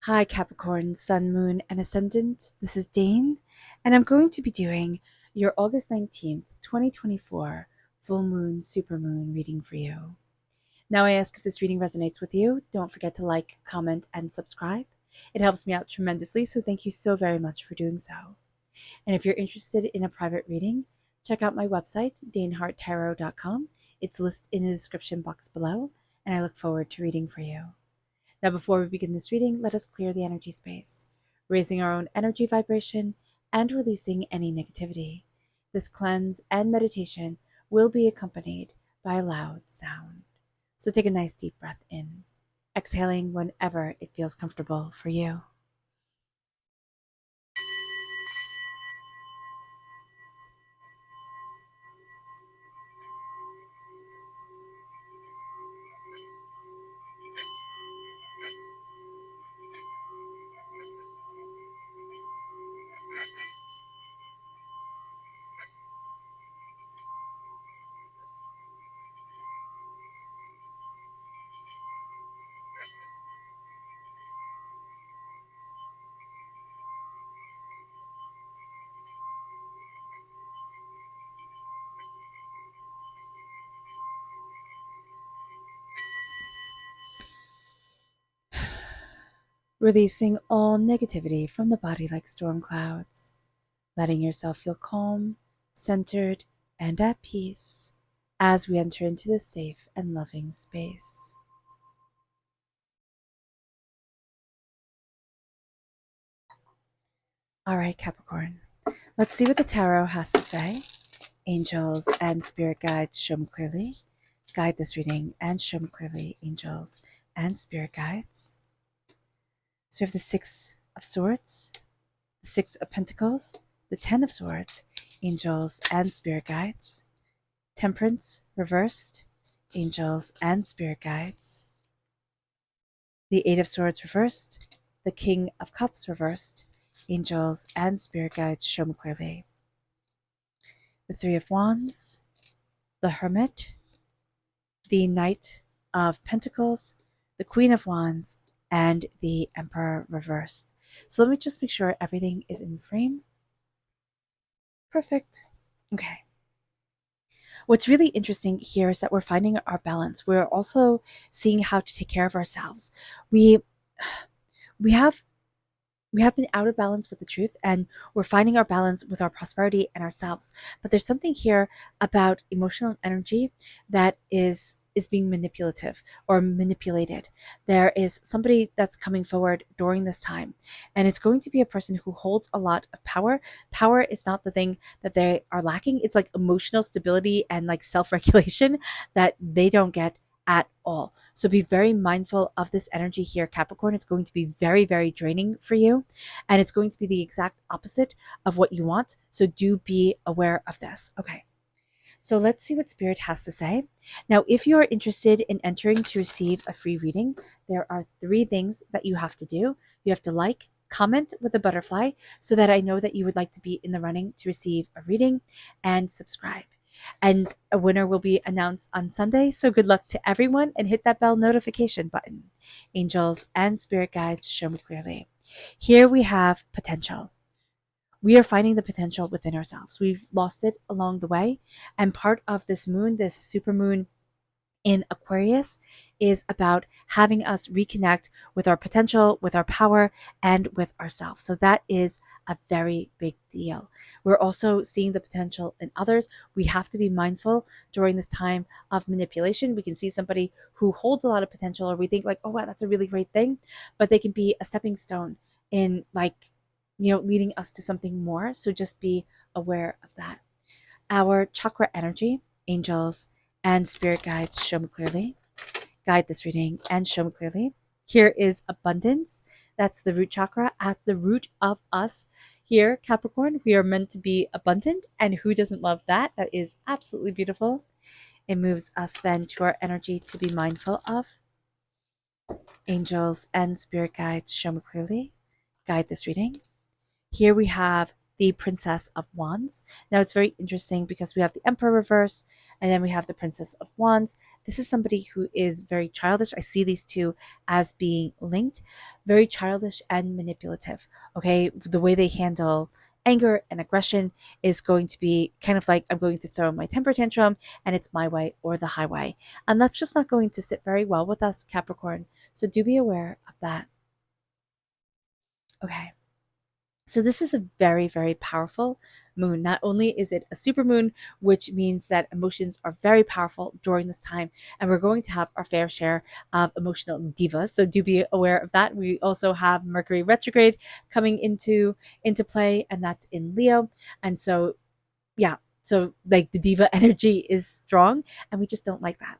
Hi, Capricorn, Sun, Moon, and Ascendant. This is Dane, and I'm going to be doing your August 19th, 2024 full moon, supermoon reading for you. Now, I ask if this reading resonates with you. Don't forget to like, comment, and subscribe. It helps me out tremendously, so thank you so very much for doing so. And if you're interested in a private reading, check out my website, daneharttarot.com. It's listed in the description box below, and I look forward to reading for you. Now, before we begin this reading, let us clear the energy space, raising our own energy vibration and releasing any negativity. This cleanse and meditation will be accompanied by a loud sound. So take a nice deep breath in, exhaling whenever it feels comfortable for you. Releasing all negativity from the body like storm clouds, letting yourself feel calm, centered, and at peace as we enter into this safe and loving space. All right, Capricorn, let's see what the tarot has to say. Angels and spirit guides, show me clearly. Guide this reading and show me clearly, angels and spirit guides. So we have the Six of Swords, the Six of Pentacles, the Ten of Swords, angels and spirit guides. Temperance reversed, angels and spirit guides. The Eight of Swords reversed, the King of Cups reversed, angels and spirit guides, show me clearly. The Three of Wands, the Hermit, the Knight of Pentacles, the Queen of Wands, and the Emperor reversed. So let me just make sure everything is in frame. Perfect. Okay. What's really interesting here is that we're finding our balance. We're also seeing how to take care of ourselves. We have been out of balance with the truth, and we're finding our balance with our prosperity and ourselves. But there's something here about emotional energy that is being manipulative or manipulated. There is somebody that's coming forward during this time, and it's going to be a person who holds a lot of power. Power is not the thing that they are lacking. It's like emotional stability and like self-regulation that they don't get at all. So be very mindful of this energy here, Capricorn. It's going to be very, very draining for you, and it's going to be the exact opposite of what you want. So do be aware of this. Okay. So let's see what Spirit has to say. Now, if you are interested in entering to receive a free reading, there are 3 things that you have to do. You have to like, comment with a butterfly so that I know that you would like to be in the running to receive a reading, and subscribe. And a winner will be announced on Sunday. So good luck to everyone, and hit that bell notification button. Angels and spirit guides, show me clearly. Here we have potential. We are finding the potential within ourselves. We've lost it along the way. And part of this moon, this supermoon in Aquarius, is about having us reconnect with our potential, with our power, and with ourselves. So that is a very big deal. We're also seeing the potential in others. We have to be mindful during this time of manipulation. We can see somebody who holds a lot of potential, or we think like, oh wow, that's a really great thing, but they can be a stepping stone in leading us to something more. So just be aware of that. Our chakra energy, angels and spirit guides, show me clearly. Guide this reading and show me clearly. Here is abundance. That's the root chakra at the root of us. Here, Capricorn, we are meant to be abundant, and who doesn't love that? That is absolutely beautiful. It moves us then to our energy to be mindful of. Angels and spirit guides, show me clearly. Guide this reading. Here we have the Princess of Wands. Now it's very interesting because we have the Emperor reverse And then we have the Princess of Wands. This is somebody who is very childish. I see these two as being linked, very childish and manipulative. Okay. The way they handle anger and aggression is going to be kind of like, I'm going to throw my temper tantrum and it's my way or the highway. And that's just not going to sit very well with us, Capricorn. So do be aware of that. Okay. So this is a very, very powerful moon. Not only is it a supermoon, which means that emotions are very powerful during this time, and we're going to have our fair share of emotional divas. So do be aware of that. We also have Mercury retrograde coming into play, and that's in Leo. And so yeah, so like the diva energy is strong, and we just don't like that.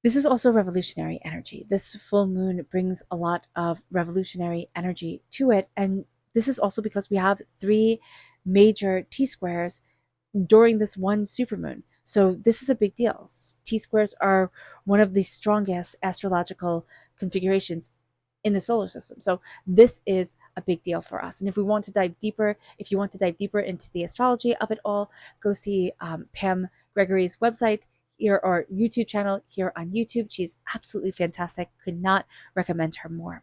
This is also revolutionary energy. This full moon brings a lot of revolutionary energy to it. And this is also because we have three major T squares during this one supermoon. So this is a big deal. T squares are one of the strongest astrological configurations in the solar system. So this is a big deal for us. And if we want to dive deeper, if you want to dive deeper into the astrology of it all, go see Pam Gregory's website here or YouTube channel here on YouTube. She's absolutely fantastic. Could not recommend her more.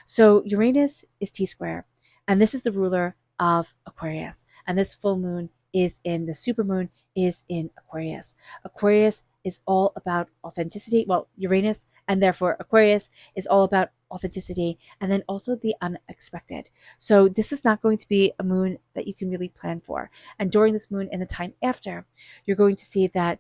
So Uranus is T square, and this is the ruler of Aquarius. And this full moon is in the supermoon is in Aquarius. Aquarius is all about authenticity. Well, Uranus and therefore Aquarius is all about authenticity and then also the unexpected. So this is not going to be a moon that you can really plan for. And during this moon and the time after, you're going to see that,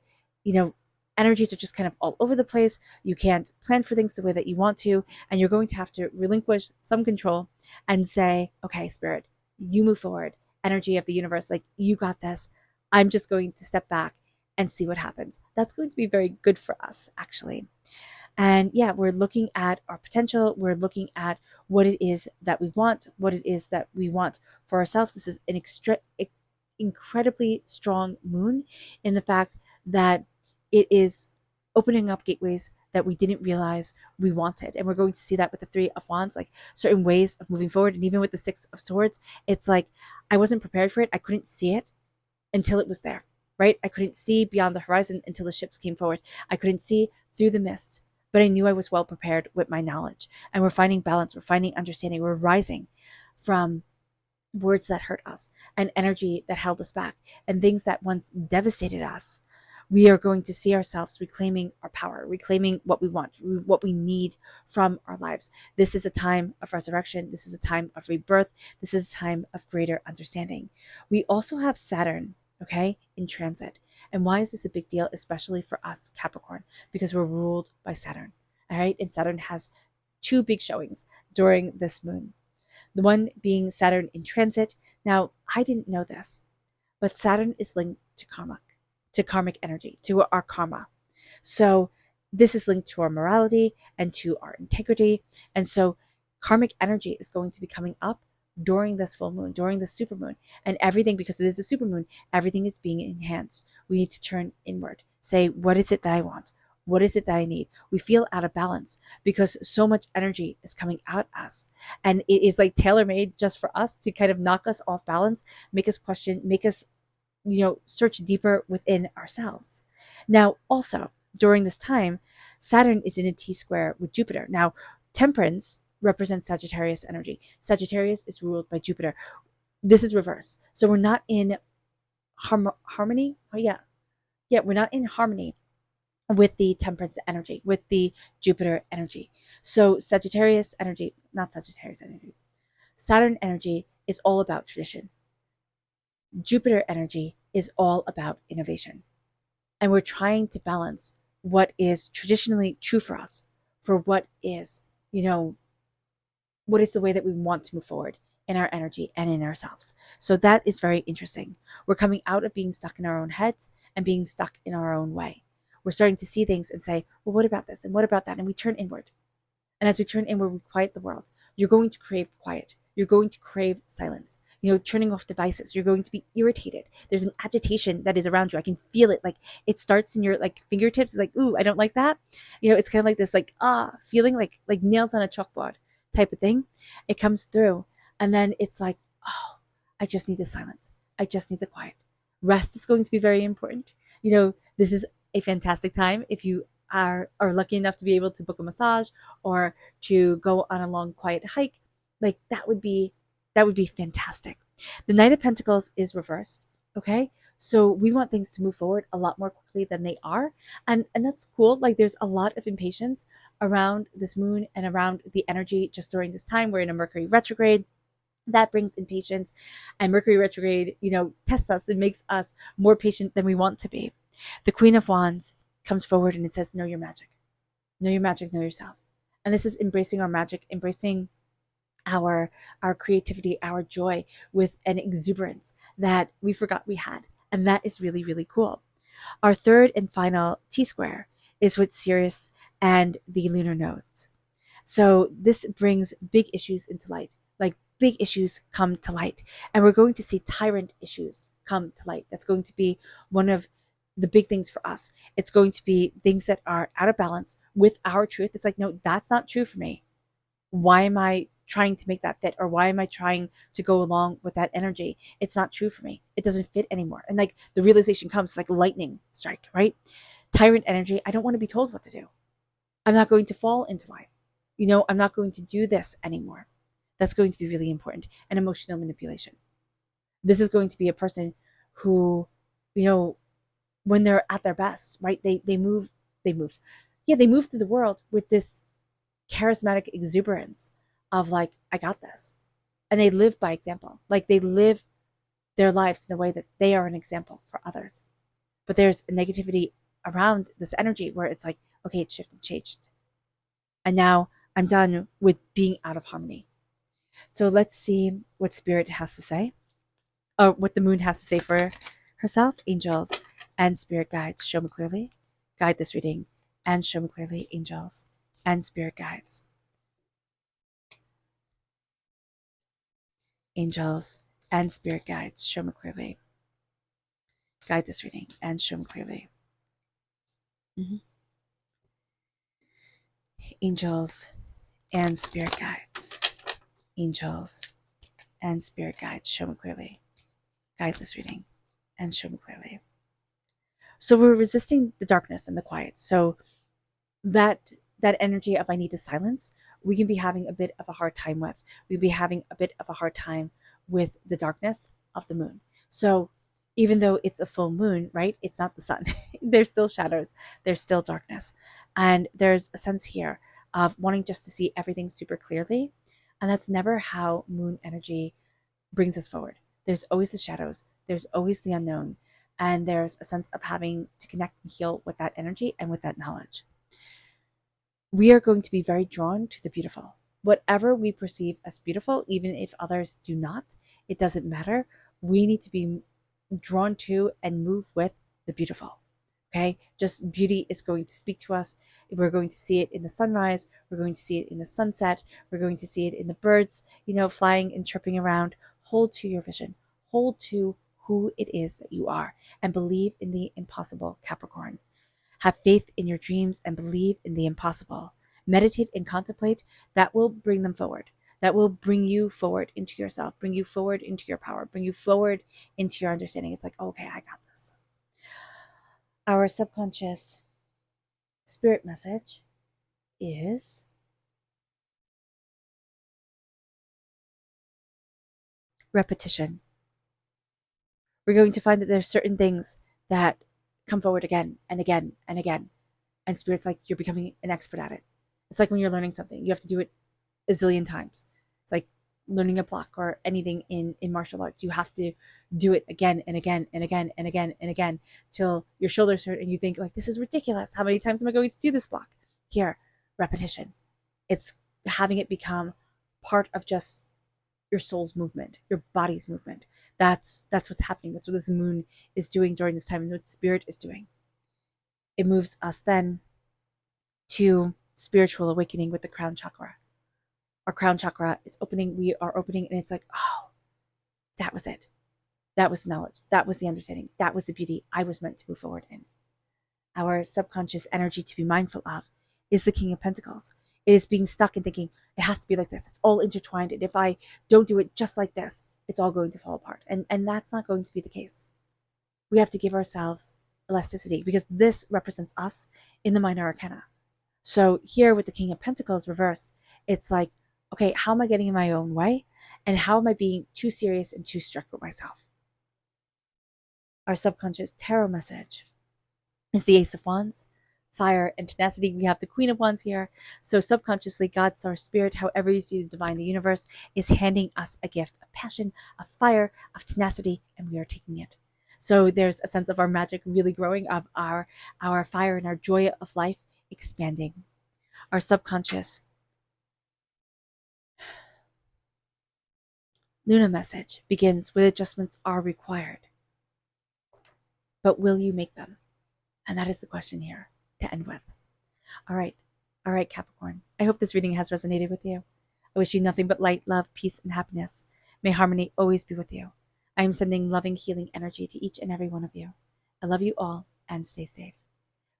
energies are just kind of all over the place. You can't plan for things the way that you want to, and you're going to have to relinquish some control and say, okay, spirit, you move forward. Energy of the universe, like, you got this. I'm just going to step back and see what happens. That's going to be very good for us, actually. And yeah, we're looking at our potential. We're looking at what it is that we want, what it is that we want for ourselves. This is an incredibly strong moon in the fact that it is opening up gateways that we didn't realize we wanted. And we're going to see that with the Three of Wands, like certain ways of moving forward. And even with the Six of Swords, it's like I wasn't prepared for it. I couldn't see it until it was there, right? I couldn't see beyond the horizon until the ships came forward. I couldn't see through the mist, but I knew I was well prepared with my knowledge. And we're finding balance. We're finding understanding. We're rising from words that hurt us and energy that held us back and things that once devastated us. We are going to see ourselves reclaiming our power, reclaiming what we want, what we need from our lives. This is a time of resurrection. This is a time of rebirth. This is a time of greater understanding. We also have Saturn, okay, in transit. And why is this a big deal, especially for us, Capricorn? Because we're ruled by Saturn, all right? And Saturn has two big showings during this moon. The one being Saturn in transit. Now, I didn't know this, but Saturn is linked to karmic energy, to our karma. So this is linked to our morality and to our integrity. And so karmic energy is going to be coming up during this full moon, during this supermoon. And everything, because it is a supermoon, everything is being enhanced. We need to turn inward. Say, what is it that I want? What is it that I need? We feel out of balance because so much energy is coming out us. And it is like tailor-made just for us to kind of knock us off balance, make us question, make us, search deeper within ourselves. Now, also during this time, Saturn is in a T square with Jupiter. Now, temperance represents Sagittarius energy. Sagittarius is ruled by Jupiter. This is reverse. So we're not in harmony. Oh, yeah. Yeah, we're not in harmony with the temperance energy, with the Jupiter energy. So Sagittarius energy, not Sagittarius energy, Saturn energy is all about tradition. Jupiter energy is all about innovation. And we're trying to balance what is traditionally true for us for what is, what is the way that we want to move forward in our energy and in ourselves. So that is very interesting. We're coming out of being stuck in our own heads and being stuck in our own way. We're starting to see things and say, well, what about this? And what about that? And we turn inward. And as we turn inward, we quiet the world. You're going to crave quiet. You're going to crave silence. Turning off devices. You're going to be irritated. There's an agitation that is around you. I can feel it. Like it starts in your fingertips. It's like, ooh, I don't like that. It's kind of like this feeling like nails on a chalkboard type of thing. It comes through. And then it's like, oh, I just need the silence. I just need the quiet. Rest is going to be very important. This is a fantastic time if you are lucky enough to be able to book a massage or to go on a long quiet hike. Like that would be fantastic. The Knight of Pentacles is reversed. Okay, so we want things to move forward a lot more quickly than they are, and that's cool. Like there's a lot of impatience around this moon and around the energy just during this time. We're in a Mercury retrograde. That brings impatience, and Mercury retrograde, tests us and makes us more patient than we want to be. The Queen of Wands comes forward and it says, know your magic. Know your magic, know yourself. And this is embracing our magic, embracing our creativity, our joy with an exuberance that we forgot we had. And that is really, really cool. Our third and final T-square is with Sirius and the lunar nodes. So this brings big issues into light. Like big issues come to light. And we're going to see tyrant issues come to light. That's going to be one of the big things for us. It's going to be things that are out of balance with our truth. It's like, no, that's not true for me. Why am I trying to make that fit? Or why am I trying to go along with that energy? It's not true for me. It doesn't fit anymore. And like the realization comes like lightning strike, right? Tyrant energy. I don't want to be told what to do. I'm not going to fall into line. I'm not going to do this anymore. That's going to be really important. And emotional manipulation. This is going to be a person who, when they're at their best, right? They move. Yeah, they move through the world with this charismatic exuberance of like, I got this. And they live by example. Like they live their lives in a way that they are an example for others. But there's a negativity around this energy where it's like, okay, it's shifted, changed. And now I'm done with being out of harmony. So let's see what Spirit has to say, or what the moon has to say for herself. Angels and spirit guides, show me clearly. Guide this reading and show me clearly, angels and spirit guides. Angels and spirit guides, show me clearly. Guide this reading and show me clearly. Angels and spirit guides. Angels and spirit guides, show me clearly. Guide this reading and show me clearly. So we're resisting the darkness and the quiet. So that energy of I need to silence, we can be having a bit of a hard time with. We'd be having a bit of a hard time with the darkness of the moon. So even though it's a full moon, right? It's not the sun. There's still shadows. There's still darkness. And there's a sense here of wanting just to see everything super clearly. And that's never how moon energy brings us forward. There's always the shadows. There's always the unknown. And there's a sense of having to connect and heal with that energy and with that knowledge. We are going to be very drawn to the beautiful. Whatever we perceive as beautiful, even if others do not, it doesn't matter. We need to be drawn to and move with the beautiful. Okay? Just beauty is going to speak to us. We're going to see it in the sunrise. We're going to see it in the sunset. We're going to see it in the birds, flying and chirping around. Hold to your vision. Hold to who it is that you are and believe in the impossible, Capricorn. Have faith in your dreams and believe in the impossible. Meditate and contemplate. That will bring them forward. That will bring you forward into yourself, bring you forward into your power, bring you forward into your understanding. It's like, okay, I got this. Our subconscious spirit message is repetition. We're going to find that there's certain things that come forward again and again and again. And Spirit's like, you're becoming an expert at it. It's like when you're learning something, you have to do it a zillion times. It's like learning a block or anything in martial arts. You have to do it again and again and again and again and again till your shoulders hurt and you think like, this is ridiculous. How many times am I going to do this block? Here, repetition. It's having it become part of just your soul's movement, your body's movement. That's what's happening. That's what this moon is doing during this time and what Spirit is doing. It moves us then to spiritual awakening with the crown chakra. Our crown chakra is opening. We are opening and it's like, oh, that was it. That was the knowledge. That was the understanding. That was the beauty I was meant to move forward in. Our subconscious energy to be mindful of is the King of Pentacles. It is being stuck and thinking, it has to be like this. It's all intertwined. And if I don't do it just like this, it's all going to fall apart. And that's not going to be the case. We have to give ourselves elasticity, because this represents us in the minor arcana. So here with the King of Pentacles reversed, it's like, okay, how am I getting in my own way? And how am I being too serious and too strict with myself? Our subconscious tarot message is the Ace of Wands, fire and tenacity. We have the Queen of Wands here. So subconsciously, God's our spirit, however you see the divine, the universe is handing us a gift of passion, of fire, of tenacity, and we are taking it. So there's a sense of our magic really growing, of our fire and our joy of life expanding. Our subconscious Luna message begins with adjustments are required. But will you make them? And that is the question here to end with. All right, Capricorn. I hope this reading has resonated with you. I wish you nothing but light, love, peace, and happiness. May harmony always be with you. I am sending loving, healing energy to each and every one of you. I love you all and stay safe.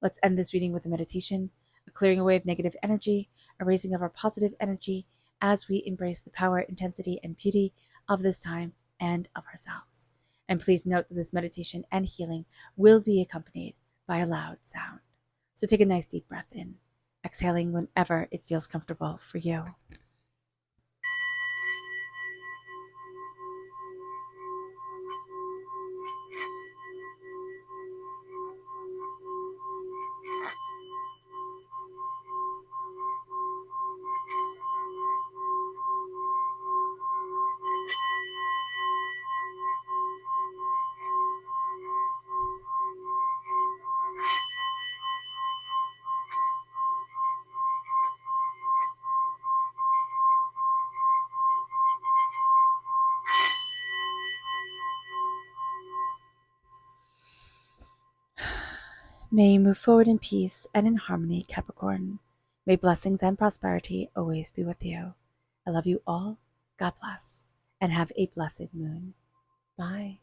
Let's end this reading with a meditation, a clearing away of negative energy, a raising of our positive energy as we embrace the power, intensity, and beauty of this time and of ourselves. And please note that this meditation and healing will be accompanied by a loud sound. So take a nice deep breath in, exhaling whenever it feels comfortable for you. May you move forward in peace and in harmony, Capricorn. May blessings and prosperity always be with you. I love you all. God bless. And have a blessed moon. Bye.